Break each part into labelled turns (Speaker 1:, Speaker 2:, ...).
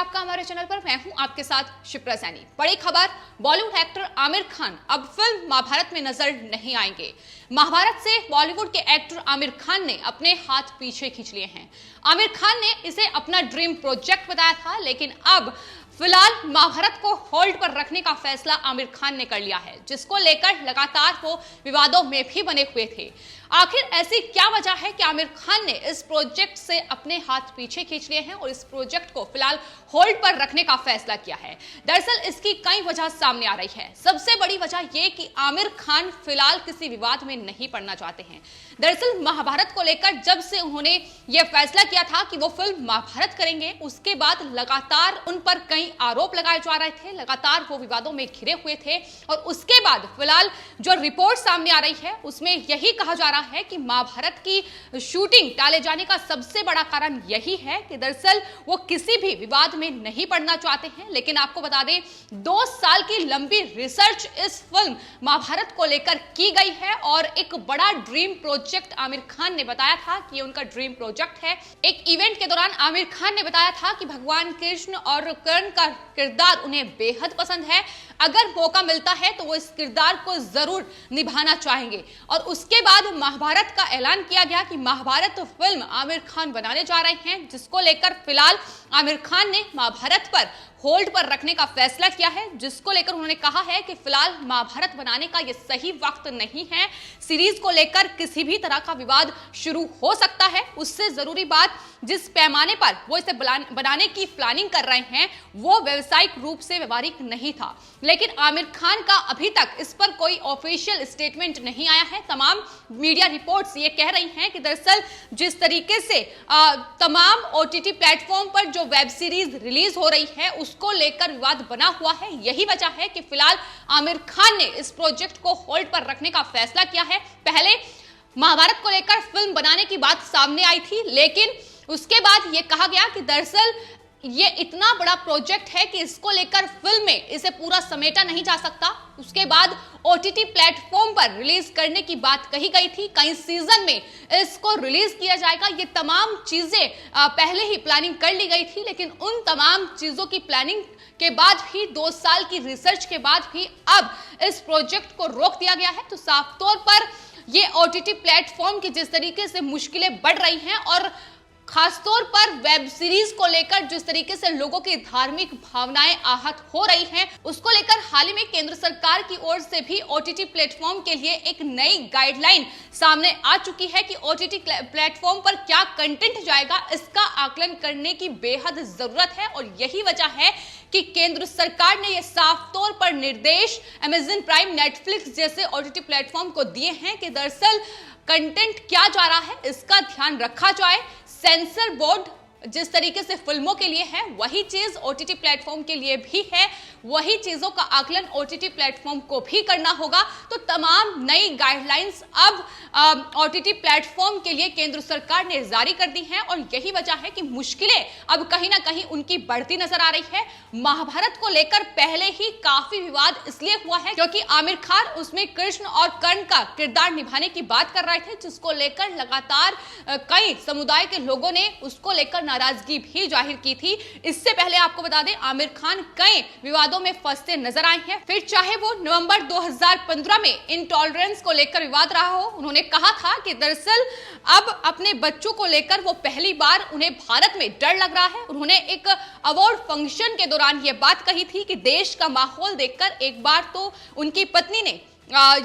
Speaker 1: आपका हमारे चैनल पर। मैं हूं आपके साथ शिप्रा सैनी। बड़ी खबर, बॉलीवुड एक्टर आमिर खान अब फिल्म महाभारत में नजर नहीं आएंगे। महाभारत से बॉलीवुड के एक्टर आमिर खान ने अपने हाथ पीछे खींच लिए हैं। आमिर खान ने इसे अपना ड्रीम प्रोजेक्ट बताया था, लेकिन अब फिलहाल महाभारत को होल्ड पर रखने का फैसला आमिर खान ने कर लिया है, जिसको लेकर लगातार वो विवादों में भी बने हुए थे। आखिर ऐसी क्या वजह है कि आमिर खान ने इस प्रोजेक्ट से अपने हाथ पीछे खींच लिए हैं और इस प्रोजेक्ट को फिलहाल होल्ड पर रखने का फैसला किया है? दरअसल इसकी कई वजह सामने आ रही है। सबसे बड़ी वजह यह कि आमिर खान फिलहाल किसी विवाद में नहीं पड़ना चाहते हैं। दरअसल महाभारत को लेकर जब से उन्होंने यह फैसला किया था कि वो फिल्म महाभारत करेंगे, उसके बाद लगातार उन पर कई आरोप लगाए जा रहे थे, लगातार वो विवादों में घिरे हुए थे। और उसके बाद फिलहाल जो रिपोर्ट सामने आ रही है उसमें यही कहा जा रहा है कि महाभारत की शूटिंग टाले जाने का सबसे बड़ा कारण यही है कि दरअसल वो किसी भी विवाद में नहीं पड़ना चाहते हैं। लेकिन आपको बता दें, 2 साल की लंबी रिसर्च इस फिल्म महाभारत को लेकर की गई है और एक बड़ा ड्रीम प्रोजेक्ट आमिर खान ने बताया था कि ये उनका ड्रीम प्रोजेक्ट है। एक इवेंट के दौरान आमिर खान ने बताया था कि भगवान कृष्ण और कर्ण का किरदार उन्हें बेहद पसंद है। अगर मौका मिलता है तो वो इस किरदार को जरूर निभाना चाहेंगे। और उसके बाद महाभारत का ऐलान किया गया कि महाभारत फिल्म आमिर खान बनाने जा रहे हैं, जिसको लेकर फिलहाल आमिर खान ने महाभारत पर होल्ड पर रखने का फैसला किया है, जिसको लेकर उन्होंने कहा है कि फिलहाल महाभारत बनाने का यह सही वक्त नहीं है। सीरीज को लेकर किसी भी तरह का विवाद शुरू हो सकता है। उससे जरूरी बात, जिस पैमाने पर वो इसे बनाने की प्लानिंग कर रहे हैं वो व्यवसायिक रूप से व्यवहारिक नहीं था। लेकिन आमिर खान का अभी तक इस पर कोई ऑफिशियल स्टेटमेंट नहीं आया है। तमाम मीडिया रिपोर्ट्स ये कह रही हैं कि दरअसल जिस तरीके से तमाम ओटीटी प्लेटफॉर्म पर जो वेब सीरीज रिलीज हो रही है उसको लेकर विवाद बना हुआ है। यही वजह है कि फिलहाल आमिर खान ने इस प्रोजेक्ट को होल्ड पर रखने का फैसला किया है। पहले महाभारत को लेकर फिल्म बनाने की बात सामने आई थी, लेकिन उसके बाद यह कहा गया कि दरअसल ये इतना बड़ा प्रोजेक्ट है कि इसको लेकर फिल्म में इसे पूरा समेटा नहीं जा सकता। उसके बाद ओटीटी प्लेटफॉर्म पर रिलीज करने की बात कही गई थी, कई सीजन में इसको रिलीज किया जाएगा। ये तमाम चीजें पहले ही प्लानिंग कर ली गई थी, लेकिन उन तमाम चीजों की प्लानिंग के बाद भी 2 साल की रिसर्च के बाद भी अब इस प्रोजेक्ट को रोक दिया गया है। तो साफ तौर पर ये ओटीटी प्लेटफॉर्म की जिस तरीके से मुश्किलें बढ़ रही हैं और खासतौर पर वेब सीरीज को लेकर जिस तरीके से लोगों की धार्मिक भावनाएं आहत हो रही हैं, उसको लेकर हाल ही में केंद्र सरकार की ओर से भी ओटीटी प्लेटफॉर्म के लिए एक नई गाइडलाइन सामने आ चुकी है कि ओटीटी प्लेटफॉर्म पर क्या कंटेंट जाएगा, इसका आकलन करने की बेहद जरूरत है। और यही वजह है कि केंद्र सरकार ने यह साफ तौर पर निर्देश अमेज़न प्राइम, नेटफ्लिक्स जैसे ओटीटी प्लेटफॉर्म को दिए हैं कि दरअसल कंटेंट क्या जा रहा है इसका ध्यान रखा जाए। सेंसर बोर्ड जिस तरीके से फिल्मों के लिए है वही चीज ओटीटी प्लेटफॉर्म के लिए भी है, वही चीजों का आकलन ओटीटी प्लेटफॉर्म को भी करना होगा। तो तमाम नई गाइडलाइंस अब ओटीटी प्लेटफॉर्म के लिए केंद्र सरकार ने जारी कर दी हैं और यही वजह है कि मुश्किलें अब कहीं ना कहीं उनकी बढ़ती नजर आ रही है। महाभारत को लेकर पहले ही काफी विवाद इसलिए हुआ है क्योंकि आमिर खान उसमें कृष्ण और कर्ण का किरदार निभाने की बात कर रहे थे, जिसको लेकर लगातार कई समुदाय के लोगों ने उसको लेकर नाराजगी भी जाहिर की थी। इससे पहले आपको बता दें, आमिर खान कई विवादों में फंसते नजर आए हैं। फिर चाहे वो नवंबर 2015 में इंटॉलरेंस को लेकर विवाद रहा हो, उन्होंने कहा था कि दरअसल अब अपने बच्चों को लेकर वो पहली बार उन्हें भारत में डर लग रहा है। उन्होंने एक अवार्ड फंक्शन के दौरान ये बात कही थी कि देश का माहौल देखकर एक बार तो उनकी पत्नी ने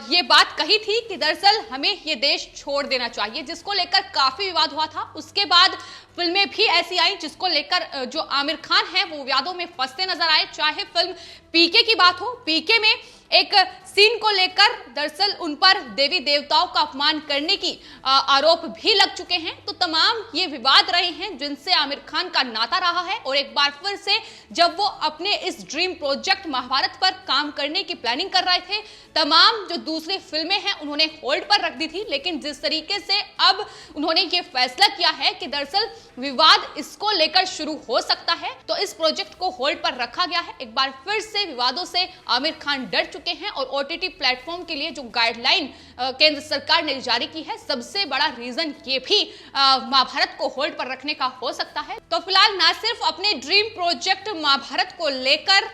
Speaker 1: ये बात कही थी कि दरअसल हमें ये देश छोड़ देना चाहिए, जिसको लेकर काफी विवाद हुआ था। उसके बाद फिल्में भी ऐसी आई जिसको लेकर जो आमिर खान है वो विवादों में फंसते नजर आए। चाहे फिल्म पीके की बात हो, पीके में एक सीन को लेकर दरअसल उन पर देवी देवताओं का अपमान करने की आरोप भी लग चुके हैं। तो तमाम ये विवाद रहे हैं जिनसे आमिर खान का नाता रहा है। और एक बार फिर से जब वो अपने इस ड्रीम प्रोजेक्ट महाभारत पर काम करने की प्लानिंग कर रहे थे, तमाम जो दूसरी फिल्में हैं उन्होंने होल्ड पर रख दी थी। लेकिन जिस तरीके से अब उन्होंने ये फैसला किया है कि दरअसल विवाद इसको लेकर शुरू हो सकता है, तो इस प्रोजेक्ट को होल्ड पर रखा गया है। एक बार फिर से विवादों से आमिर खान डर चुके हैं और ओटीटी प्लेटफॉर्म के लिए जो गाइडलाइन केंद्र सरकार ने जारी की है, सबसे बड़ा रीजन ये भी महाभारत को होल्ड पर रखने का हो सकता है। तो फिलहाल ना सिर्फ अपने ड्रीम प्रोजेक्ट महाभारत को लेकर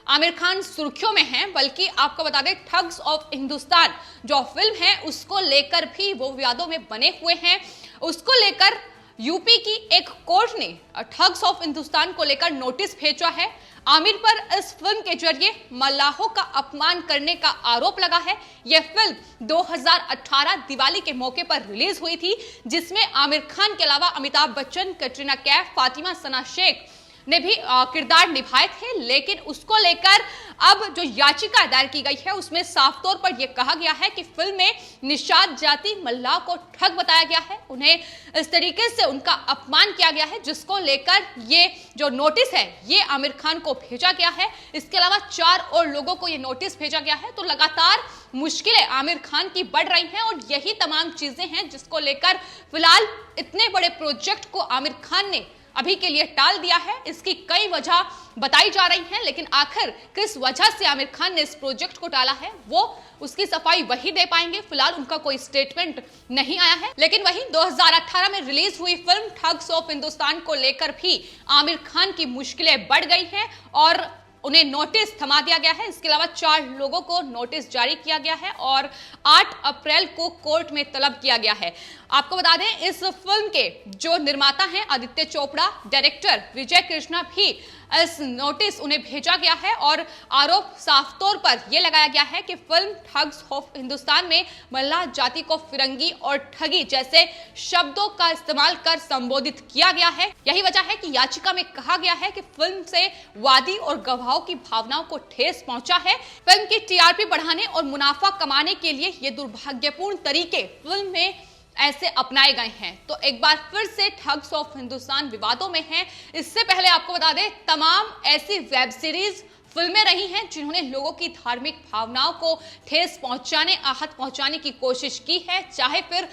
Speaker 1: आमिर खान सुर्खियों में हैं, बल्कि आपको बता दें ठग्स ऑफ हिंदुस्तान जो फिल्म है उसको लेकर भी वो विवादों में बने हुए हैं। उसको लेकर यूपी की एक कोर्ट ने ठग्स ऑफ हिंदुस्तान को लेकर नोटिस भेजा है। आमिर पर इस फिल्म के जरिए मल्लाहों का अपमान करने का आरोप लगा है। यह फिल्म 2018 दिवाली के मौके पर रिलीज हुई थी, जिसमें आमिर खान के अलावा अमिताभ बच्चन, कैटरीना कैफ, फातिमा सना शेख ने भी किरदार निभाए थे। लेकिन उसको लेकर अब जो याचिका दायर की गई है उसमें साफ तौर पर यह कहा गया है कि फिल्म में निषाद जाति मल्लाह को ठग बताया गया है, उन्हें इस तरीके से उनका अपमान किया गया है, जिसको लेकर ये जो नोटिस है ये आमिर खान को भेजा गया है। इसके अलावा 4 और लोगों को ये नोटिस भेजा गया है। तो लगातार मुश्किलें आमिर खान की बढ़ रही हैं और यही तमाम चीजें हैं जिसको लेकर फिलहाल इतने बड़े प्रोजेक्ट को आमिर खान ने अभी के लिए टाल दिया है। इसकी कई वजह बताई जा रही हैं, लेकिन आखिर किस वजह से आमिर खान ने इस प्रोजेक्ट को टाला है वो उसकी सफाई वही दे पाएंगे। फिलहाल उनका कोई स्टेटमेंट नहीं आया है। लेकिन वहीं 2018 में रिलीज हुई फिल्म ठग्स ऑफ हिंदुस्तान को लेकर भी आमिर खान की मुश्किलें बढ़ गई हैं और उन्हें नोटिस थमा दिया गया है। इसके अलावा 4 लोगों को नोटिस जारी किया गया है और 8 अप्रैल को कोर्ट में तलब किया गया है। आपको बता दें इस फिल्म के जो निर्माता हैं आदित्य चोपड़ा, डायरेक्टर विजय कृष्णा भी इस नोटिस उन्हें भेजा गया है और आरोप साफ तौर पर यह लगाया गया है कि फिल्म ठग्स ऑफ हिंदुस्तान में मल्लाह जाति को फिरंगी और ठगी जैसे शब्दों का इस्तेमाल कर संबोधित किया गया है। यही वजह है कि याचिका में कहा गया है कि फिल्म से वादी और गवाहों की भावनाओं को ठेस पहुंचा है। फिल्म की टीआरपी बढ़ाने और मुनाफा कमाने के लिए ये दुर्भाग्यपूर्ण तरीके फिल्म में ऐसे अपनाए गए हैं। तो एक बार फिर से ठग्स ऑफ हिंदुस्तान विवादों में है। इससे पहले आपको बता दें तमाम ऐसी वेब सीरीज फिल्में रही हैं जिन्होंने लोगों की धार्मिक भावनाओं को ठेस पहुंचाने, आहत पहुंचाने की कोशिश की है। चाहे फिर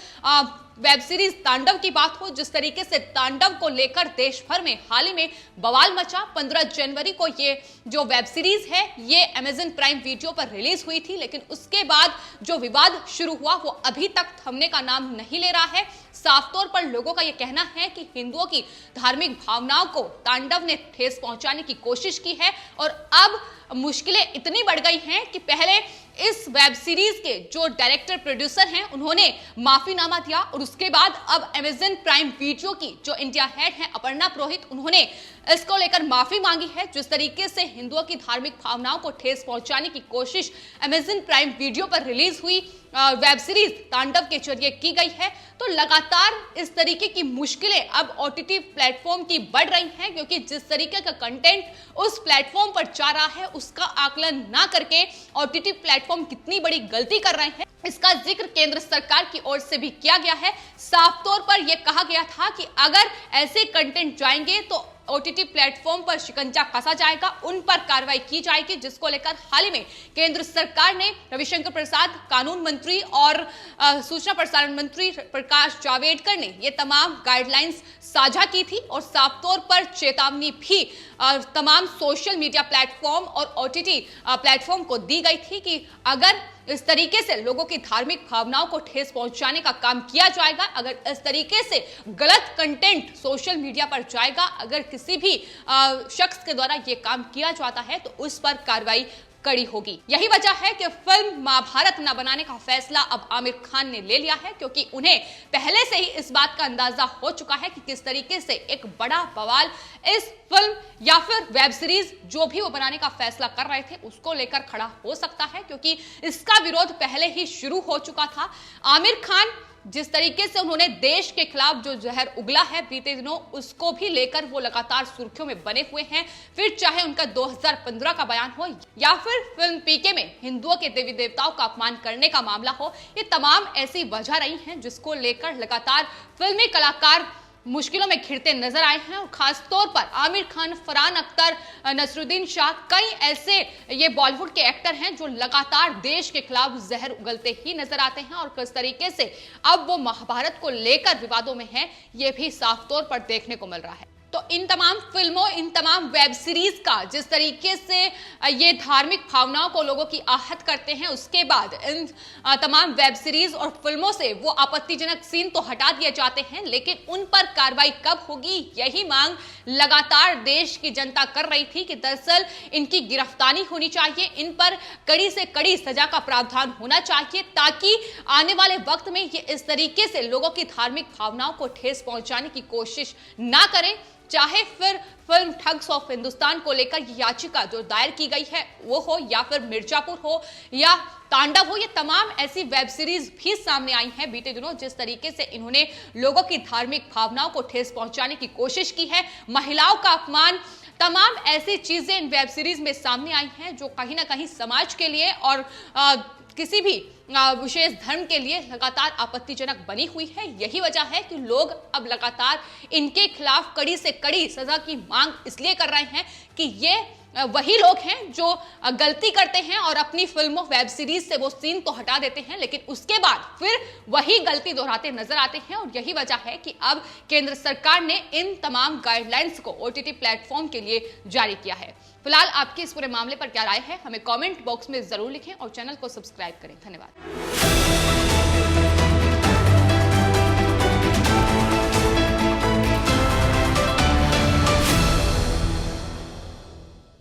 Speaker 1: वेब सीरीज तांडव की बात हो, जिस तरीके से तांडव को लेकर देश भर में हाल ही में बवाल मचा। 15 जनवरी को ये जो वेब सीरीज है ये अमेजन प्राइम वीडियो पर रिलीज हुई थी, लेकिन उसके बाद जो विवाद शुरू हुआ वो अभी तक थमने का नाम नहीं ले रहा है। साफ तौर पर लोगों का यह कहना है कि हिंदुओं की धार्मिक भावनाओं को तांडव ने ठेस पहुंचाने की कोशिश की है और अब मुश्किलें इतनी बढ़ गई हैं कि पहले इस वेब सीरीज के जो डायरेक्टर प्रोड्यूसर हैं उन्होंने माफीनामा दिया और उसके बाद अब अमेजन प्राइम वीडियो की जो इंडिया हेड हैं अपर्णा पुरोहित, उन्होंने इसको लेकर माफी मांगी है। जिस तरीके से हिंदुओं की धार्मिक भावनाओं को ठेस पहुंचाने की कोशिश अमेजन प्राइम वीडियो पर रिलीज हुई वेब सीरीज तांडव के जरिए की गई है, तो लगातार इस तरीके की मुश्किलें अब ओटीटी प्लेटफॉर्म की बढ़ रही हैं, क्योंकि जिस तरीके का कंटेंट उस प्लेटफॉर्म पर जा रहा है उसका आकलन ना करके ओटीटी प्लेटफॉर्म कितनी बड़ी गलती कर रहे हैं, इसका जिक्र केंद्र सरकार की ओर से भी किया गया है। साफ तौर पर यह कहा गया था कि अगर ऐसे कंटेंट जाएंगे तो ओटीटी प्लेटफॉर्म पर शिकंजा कसा जाएगा, उन पर कार्रवाई की जाएगी, जिसको लेकर हाल ही में केंद्र सरकार ने रविशंकर प्रसाद, कानून मंत्री और सूचना प्रसारण मंत्री प्रकाश जावड़ेकर ने ये तमाम गाइडलाइंस साझा की थी और साफ तौर पर चेतावनी भी तमाम सोशल मीडिया प्लेटफॉर्म और ओटीटी प्लेटफॉर्म को दी गई थी कि अगर इस तरीके से लोगों की धार्मिक भावनाओं को ठेस पहुंचाने का काम किया जाएगा, अगर इस तरीके से गलत कंटेंट सोशल मीडिया पर जाएगा, अगर किसी भी शख्स के द्वारा यह काम किया जाता है तो उस पर कार्रवाई कड़ी होगी। यही वजह है कि फिल्म महाभारत न बनाने का फैसला अब आमिर खान ने ले लिया है, क्योंकि उन्हें पहले से ही इस बात का अंदाजा हो चुका है कि किस तरीके से एक बड़ा बवाल इस फिल्म या फिर वेब सीरीज जो भी वो बनाने का फैसला कर रहे थे उसको लेकर खड़ा हो सकता है, क्योंकि इसका विरोध पहले ही शुरू हो चुका था। आमिर खान जिस तरीके से उन्होंने देश के खिलाफ जो जहर उगला है बीते दिनों, उसको भी लेकर वो लगातार सुर्खियों में बने हुए हैं। फिर चाहे उनका 2015 का बयान हो या फिर फिल्म पीके में हिंदुओं के देवी देवताओं का अपमान करने का मामला हो, ये तमाम ऐसी वजह रही हैं जिसको लेकर लगातार फिल्मी कलाकार मुश्किलों में घिरते नजर आए हैं। और खास तौर पर आमिर खान, फरहान अख्तर, नसरुद्दीन शाह, कई ऐसे ये बॉलीवुड के एक्टर हैं जो लगातार देश के खिलाफ जहर उगलते ही नजर आते हैं और किस तरीके से अब वो महाभारत को लेकर विवादों में हैं, ये भी साफ तौर पर देखने को मिल रहा है। तो इन तमाम फिल्मों, इन तमाम वेब सीरीज का जिस तरीके से ये धार्मिक भावनाओं को लोगों की आहत करते हैं, उसके बाद इन तमाम वेब सीरीज और फिल्मों से वो आपत्तिजनक सीन तो हटा दिए जाते हैं, लेकिन उन पर कार्रवाई कब होगी, यही मांग लगातार देश की जनता कर रही थी कि दरअसल इनकी गिरफ्तारी होनी चाहिए, इन पर कड़ी से कड़ी सजा का प्रावधान होना चाहिए, ताकि आने वाले वक्त में ये इस तरीके से लोगों की धार्मिक भावनाओं को ठेस पहुंचाने की कोशिश ना करें। चाहे फिर फिल्म ठग्स ऑफ हिंदुस्तान को लेकर याचिका जो दायर की गई है वो हो, या फिर मिर्जापुर हो, या तांडव हो, ये तमाम ऐसी वेब सीरीज भी सामने आई हैं बीते दिनों, जिस तरीके से इन्होंने लोगों की धार्मिक भावनाओं को ठेस पहुंचाने की कोशिश की है, महिलाओं का अपमान, तमाम ऐसी चीजें इन वेब सीरीज में सामने आई हैं जो कहीं ना कहीं समाज के लिए और किसी भी विशेष धर्म के लिए लगातार आपत्तिजनक बनी हुई है। यही वजह है कि लोग अब लगातार इनके खिलाफ कड़ी से कड़ी सजा की मांग इसलिए कर रहे हैं कि ये वही लोग हैं जो गलती करते हैं और अपनी फिल्मों वेब सीरीज से वो सीन तो हटा देते हैं, लेकिन उसके बाद फिर वही गलती दोहराते नजर आते हैं। और यही वजह है कि अब केंद्र सरकार ने इन तमाम गाइडलाइंस को OTT प्लेटफॉर्म के लिए जारी किया है। फिलहाल आपके इस पूरे मामले पर क्या राय है, हमें कमेंट बॉक्स में जरूर लिखें और चैनल को सब्सक्राइब करें। धन्यवाद।